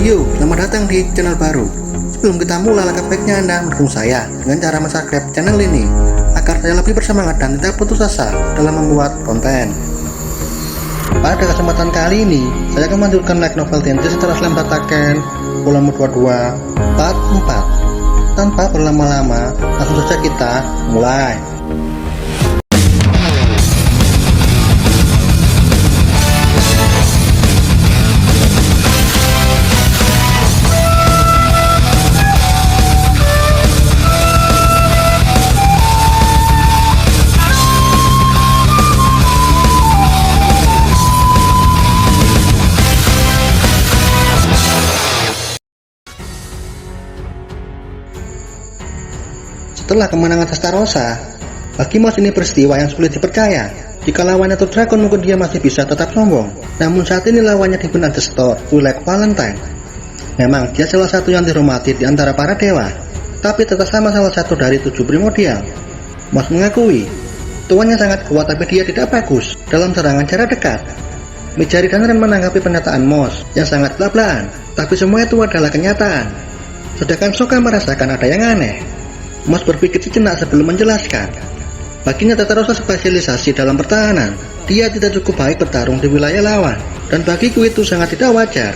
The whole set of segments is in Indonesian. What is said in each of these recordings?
Yo, selamat datang di channel baru. Sebelum kita mulai, langkah baiknya Anda mendukung saya dengan cara subscribe channel ini agar saya lebih bersemangat dan tidak putus asa dalam membuat konten. Pada kesempatan kali ini, saya akan melanjutkan light novel Tenchi setelah Slam Tataken volume 22 part 4. Tanpa berlama-lama, langsung saja kita mulai. Setelah kemenangan Testarossa, bagi Moss ini peristiwa yang sulit dipercaya. Jika lawannya itu Dragon, mungkin dia masih bisa tetap sombong. Namun saat ini lawannya di benak The Store, Twilight Valentine. Memang dia salah satu yang dihormati di antara para dewa, tapi tetap sama salah satu dari 7 primordial. Moss mengakui, tuannya sangat kuat tapi dia tidak bagus dalam serangan jarak dekat. Mijari dan Ren menanggapi pernyataan Moss yang sangat belak-belakan, tapi semua itu adalah kenyataan. Sedangkan Sokka merasakan ada yang aneh. Moss berpikir sejenak sebelum menjelaskan. Baginya Testarossa spesialisasi dalam pertahanan. Dia tidak cukup baik bertarung di wilayah lawan, dan bagiku itu sangat tidak wajar.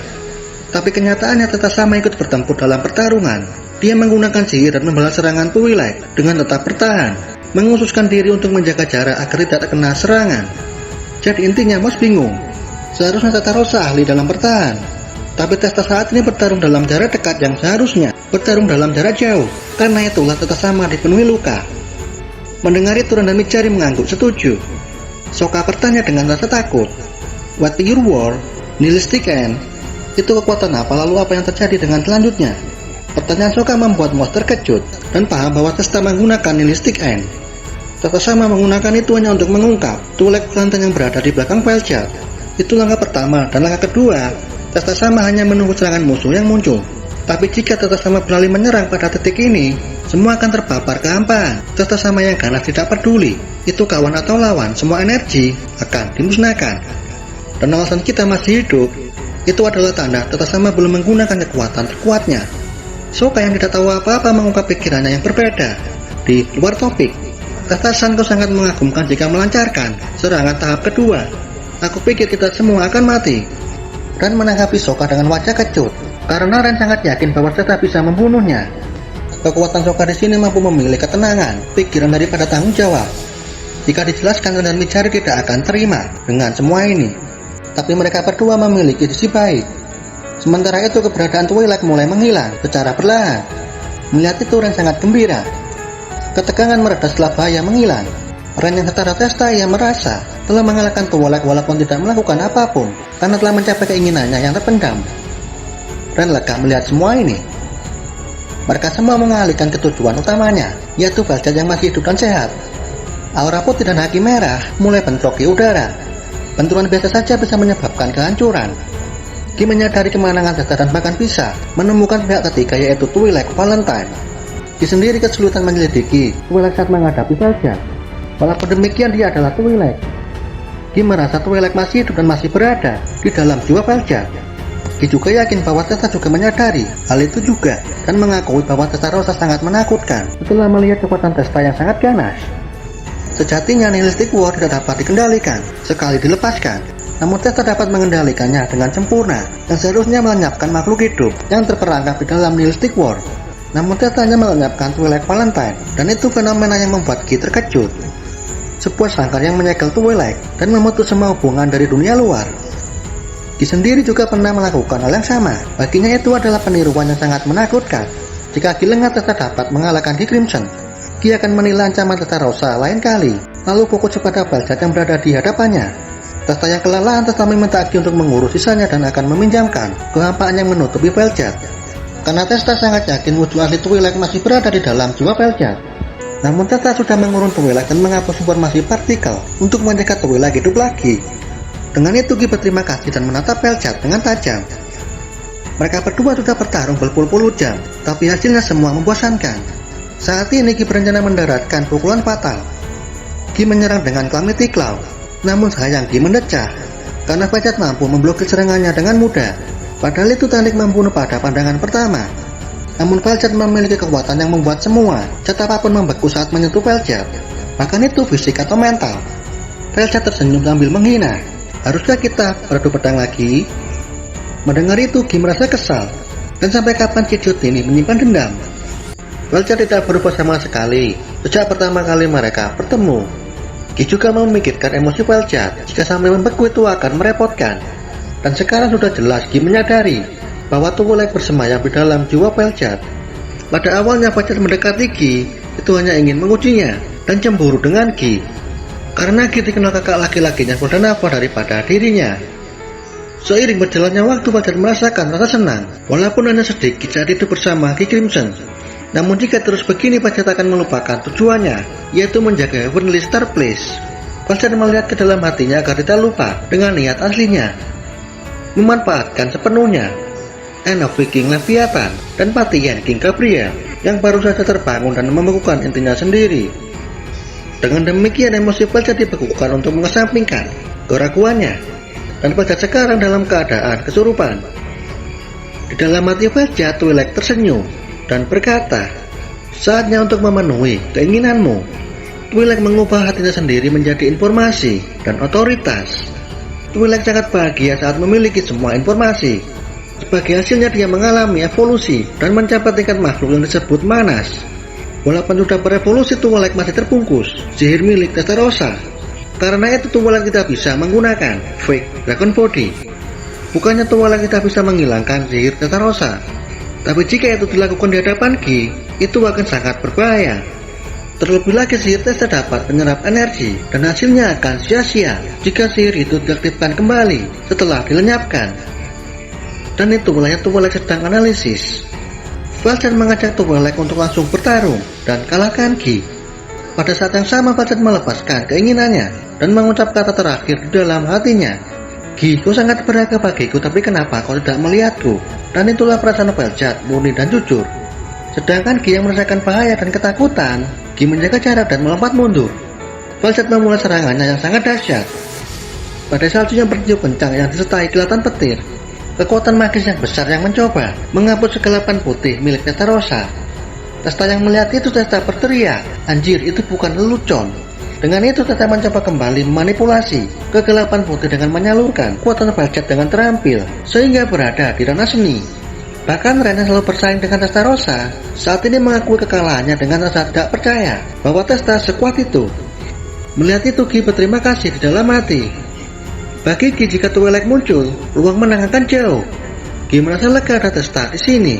Tapi kenyataannya tetap sama ikut bertempur dalam pertarungan. Dia menggunakan sihir dan membalas serangan Twilight dengan tetap bertahan, menghususkan diri untuk menjaga jarak agar tidak terkena serangan. Jadi intinya Moss bingung. Seharusnya Testarossa ahli dalam bertahan, tapi Testa saat ini bertarung dalam jarak dekat yang seharusnya bertarung dalam jarak jauh. Karena itulah Testarossa dipenuhi luka. Mendengar itu Ren dan Mijari mengangguk setuju. Sokka bertanya dengan rasa takut, "What your war? Nihilistic End? Itu kekuatan apa, lalu apa yang terjadi dengan selanjutnya?" Pertanyaan Sokka membuat Moss terkejut dan paham bahwa Testarossa menggunakan Nihilistic End. Testarossa menggunakan itu hanya untuk mengungkap Twilight Valentine yang berada di belakang Vel'Jad. Itu langkah pertama, dan langkah kedua, Testarossa hanya menunggu serangan musuh yang muncul. Tapi jika Testarossa beralih menyerang pada titik ini, semua akan terpapar kehampaan. Testarossa yang ganas tidak peduli itu kawan atau lawan, semua energi akan dimusnahkan. Dan alasan kita masih hidup itu adalah tanda Testarossa belum menggunakan kekuatan terkuatnya. Sokka yang tidak tahu apa-apa mengungkap pikirannya yang berbeda. Di luar topik, Testarossa kau sangat mengagumkan jika melancarkan serangan tahap kedua. Aku pikir kita semua akan mati. Ren menanggapi Sokka dengan wajah kecut, karena Ren sangat yakin bahwa Testarossa bisa membunuhnya. Kekuatan Sokka di sini mampu memilih ketenangan, pikiran daripada tanggung jawab. Jika dijelaskan, Ren dan Mijari tidak akan terima dengan semua ini. Tapi mereka berdua memiliki sisi baik. Sementara itu keberadaan Twilight mulai menghilang secara perlahan. Melihat itu Ren sangat gembira. Ketegangan mereda setelah bahaya menghilang. Ren yang setara Testa ia merasa telah mengalahkan Twilight walaupun tidak melakukan apapun, karena telah mencapai keinginannya yang terpendam. Ren lega melihat semua ini. Mereka semua mengalihkan ke tujuan utamanya, yaitu Vel'Jad yang masih hidup dan sehat. Aura putih dan haki merah mulai bentrok di udara. Benturan biasa saja bisa menyebabkan kehancuran. Ki menyadari kemenangan Testa dan bahkan bisa menemukan pihak ketiga, yaitu Twilight Valentine. Ki sendiri kesulitan menyelidiki Twilight saat menghadapi Vel'Jad. Walaupun demikian dia adalah Twilight. Ki merasa Twilight masih hidup dan masih berada di dalam jiwa Vel'Jad. Ki juga yakin bahwa Testa juga menyadari hal itu juga, dan mengakui bahwa Testarossa sangat menakutkan setelah melihat kekuatan Testa yang sangat ganas. Sejatinya Nihilistic War tidak dapat dikendalikan sekali dilepaskan, namun Testa dapat mengendalikannya dengan sempurna dan seharusnya melenyapkan makhluk hidup yang terperangkap di dalam Nihilistic War. Namun Testa hanya melenyapkan Twilight Valentine, dan itu fenomena yang membuat Ki terkejut. Sebuah sangkar yang menyegel Twilight dan memutus semua hubungan dari dunia luar. Ki sendiri juga pernah melakukan hal yang sama. Baginya itu adalah peniruan yang sangat menakutkan. Jika Ki lengah Testa dapat mengalahkan Ki Crimson, Ki akan menilai ancaman Testarossa lain kali, lalu fokus kepada Vel'Jad yang berada di hadapannya. Testa yang kelelahan Testa meminta Ki untuk mengurus sisanya dan akan meminjamkan kehampaan yang menutupi Vel'Jad. Karena Testa sangat yakin wujud asli Twilight masih berada di dalam jiwa Vel'Jad. Namun Testa sudah mengurung Twilight dan menghapus informasi partikel untuk menjaga Twilight hidup lagi. Dengan itu Ki berterima kasih dan menatap Vel'Jad dengan tajam. Mereka berdua sudah bertarung berpuluh-puluh jam, tapi hasilnya semua membosankan. Saat ini Ki berencana mendaratkan pukulan fatal. Ki menyerang dengan Calamity Claw, namun sayang Ki mendecah karena Vel'Jad mampu memblokir serangannya dengan mudah. Padahal itu teknik membunuh pada pandangan pertama. Namun Veljet memiliki kekuatan yang membuat semua zat apapun membeku saat menyentuh Veljet. Bahkan itu fisik atau mental. Veljet tersenyum sambil menghina. Haruskah kita beradu pedang lagi? Mendengar itu, Guy merasa kesal. Dan sampai kapan Cicut ini menyimpan dendam? Veljet tidak berubah sama sekali sejak pertama kali mereka bertemu. Guy juga memikirkan emosi Veljet. Jika sampai membeku itu akan merepotkan. Dan sekarang sudah jelas Guy menyadari bahwa Twi'lek bersemayam di dalam jiwa Veljet. Pada awalnya Veljet mendekati Guy itu hanya ingin mengujinya dan cemburu dengan Guy. Karena Guy dikenal kakak laki-lakinya bernafas daripada dirinya. Seiring berjalannya waktu, Veljet merasakan rasa senang, walaupun hanya sedikit saat itu bersama Guy Crimson. Namun jika terus begini, Veljet akan melupakan tujuannya, yaitu menjaga Heavenly Star Place. Veljet melihat ke dalam hatinya agar tidak lupa dengan niat aslinya, memanfaatkan sepenuhnya End of King Leviathan dan Patian King Gabriel yang baru saja terbangun dan membekukan intinya sendiri. Dengan demikian, emosi Veljet dibekukan untuk mengesampingkan keraguannya. Dan Veljet sekarang dalam keadaan kesurupan. Di dalam hati Veljet, Twi'lek tersenyum dan berkata, "Saatnya untuk memenuhi keinginanmu." Twi'lek mengubah hatinya sendiri menjadi informasi dan otoritas. Twi'lek sangat bahagia saat memiliki semua informasi. Sebagai hasilnya, dia mengalami evolusi dan mencapai tingkat makhluk yang disebut manas. Walaupun sudah berevolusi, Twi'lek masih terbungkus sihir milik Testarossa. Karena itu Twi'lek tidak bisa menggunakan fake dragon body. Bukannya Twi'lek tidak bisa menghilangkan sihir Testarossa, tapi jika itu dilakukan di hadapan Guy, itu akan sangat berbahaya. Terlebih lagi sihir Testa dapat menyerap energi dan hasilnya akan sia-sia jika sihir itu diaktifkan kembali setelah dilenyapkan. Dan itulah yang Twi'lek sedang analisis. Veljet mengajak Twi'lek untuk langsung bertarung dan kalahkan Guy. Pada saat yang sama, Veljet melepaskan keinginannya dan mengucap kata terakhir di dalam hatinya. "Guy, kau sangat berharga bagiku, tapi kenapa kau tidak melihatku?" Dan itulah perasaan Veljet, murni dan jujur. Sedangkan Guy yang merasakan bahaya dan ketakutan, Guy menjaga jarak dan melompat mundur. Veljet memulai serangannya yang sangat dahsyat. Pada salju yang bertiup kencang yang disertai kilatan petir, kekuatan magis yang besar yang mencoba menghapus kegelapan putih milik Testarossa. Testa yang melihat itu, Testa berteriak, "Anjir, itu bukan lelucon." Dengan itu, Testa mencoba kembali memanipulasi kegelapan putih dengan menyalurkan kekuatan Veljet dengan terampil sehingga berada di ranah seni. Bahkan Ren yang selalu bersaing dengan Testarossa saat ini mengakui kekalahannya dengan rasa tidak percaya bahwa Testa sekuat itu. Melihat itu, Guy berterima kasih di dalam hati. Bagi Guy, jika Twi'lek muncul, peluang menang akan jauh. Guy merasa lega ada Testa di sini.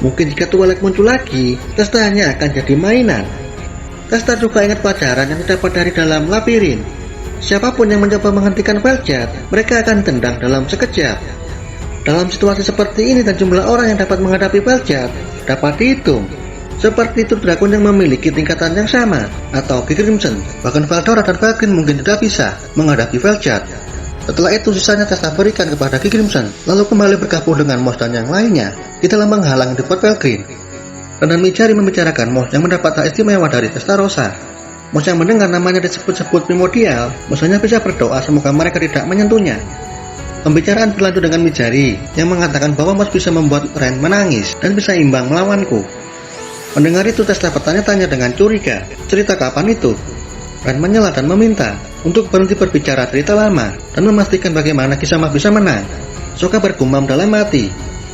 Mungkin jika Twi'lek muncul lagi, Testa hanya akan jadi mainan. Testa juga ingat pelajaran yang didapat dari dalam labirin. Siapapun yang mencoba menghentikan Veljet, mereka akan tendang dalam sekejap. Dalam situasi seperti ini dan jumlah orang yang dapat menghadapi Veljet dapat dihitung. Seperti itu Dragon yang memiliki tingkatan yang sama, atau Guy Crimson. Bahkan Veldora dan Valkyrie mungkin tidak bisa menghadapi Veljet. Setelah itu sisanya Testa berikan kepada Guy Crimson, lalu kembali bergabung dengan Moss dan yang lainnya di dalam menghalang di Fort Valkyrie. Dan Mijari membicarakan Moss yang mendapat hak istimewa dari Testarossa. Moss yang mendengar namanya disebut-sebut primordial, Moss hanya bisa berdoa semoga mereka tidak menyentuhnya. Pembicaraan berlanjut dengan Mijari yang mengatakan bahwa Moss bisa membuat Ren menangis dan bisa imbang melawanku. Mendengar itu Testa bertanya-tanya dengan curiga, cerita kapan itu? Ren menyela dan meminta untuk berhenti berbicara cerita lama dan memastikan bagaimana Kisama bisa menang. Sokka bergumam dalam hati,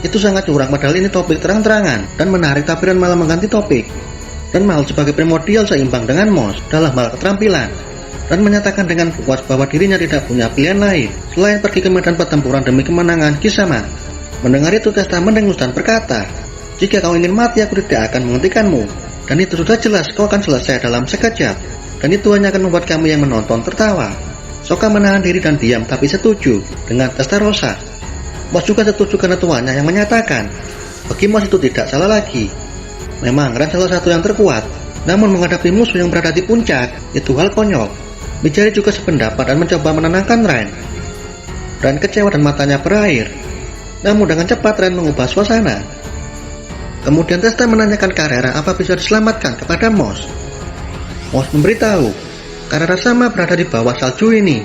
itu sangat curang padahal ini topik terang-terangan, dan menarik tapi Ren malah mengganti topik. Dan Mal sebagai primordial seimbang dengan Moss dalam hal keterampilan, dan menyatakan dengan puas bahwa dirinya tidak punya pilihan lain selain pergi ke medan pertempuran demi kemenangan Kisama. Mendengar itu Testa mendengus dan berkata, "Jika kau ingin mati, aku tidak akan menghentikanmu. Dan itu sudah jelas kau akan selesai dalam sekejap. Dan itu hanya akan membuat kami yang menonton tertawa." Sokka menahan diri dan diam tapi setuju dengan Testarossa. Moss juga setuju karena tuannya yang menyatakan, bagi Moss itu tidak salah lagi. Memang Ren salah satu yang terkuat, namun menghadapi musuh yang berada di puncak, itu hal konyol. Mijari juga sependapat dan mencoba menenangkan Ren. Ren kecewa dan matanya berair. Namun dengan cepat Ren mengubah suasana. Kemudian Testa menanyakan Carrera apa bisa diselamatkan kepada Moss. Moss memberitahu, Carrera sama berada di bawah salju ini.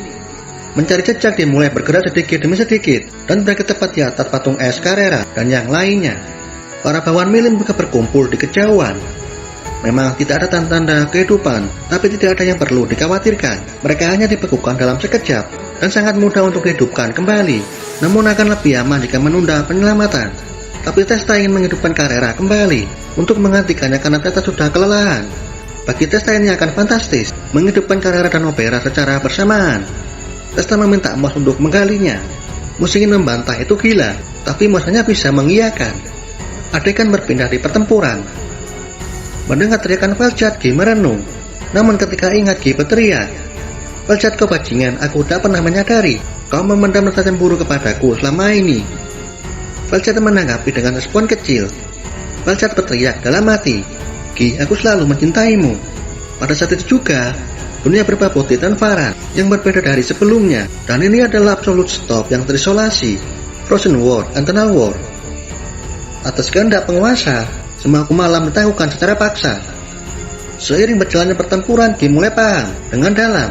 Mencari jejak dimulai bergerak sedikit demi sedikit dan berakhir tepat di atas patung es Carrera dan yang lainnya. Para bawaan milim juga berkumpul di kejauhan. Memang tidak ada tanda-tanda kehidupan, tapi tidak ada yang perlu dikhawatirkan. Mereka hanya dibekukan dalam sekejap dan sangat mudah untuk dihidupkan kembali. Namun akan lebih aman jika menunda penyelamatan. Tapi Testa ingin menghidupkan Carrera kembali untuk menggantikannya karena Testa sudah kelelahan. Bagi Testa ini akan fantastis menghidupkan Carrera dan Opera secara bersamaan. Testa meminta Mouse untuk menggalinya. Mouse ingin membantah itu gila, tapi Mouse hanya bisa mengiyakan. Adegan berpindah di pertempuran. Mendengar teriakan Valchat, Guy merenung. Namun ketika ingat Guy berteriak, "Valchat, kau bajingan, aku tak pernah menyadari kau memendam rasa cemburu kepadaku selama ini." Valchat menanggapi dengan respon kecil. Valchat berteriak dalam hati, "Guy, aku selalu mencintaimu." Pada saat itu juga, dunia berubah putih dan Varan yang berbeda dari sebelumnya, dan ini adalah Absolute Stop yang terisolasi, Frozen World, Eternal World. Atas kehendak penguasa, semua malam ditangguhkan secara paksa. Seiring berjalannya pertempuran, Guy mulai paham dengan dalam.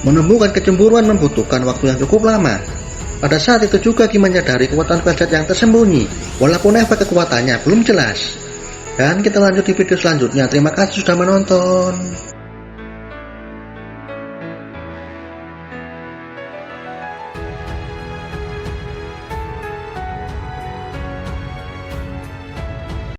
Menumbuhkan kecemburuan membutuhkan waktu yang cukup lama. Pada saat itu juga Guy menyadari kekuatan Valchat yang tersembunyi, walaupun efek kekuatannya belum jelas. Dan kita lanjut di video selanjutnya. Terima kasih sudah menonton.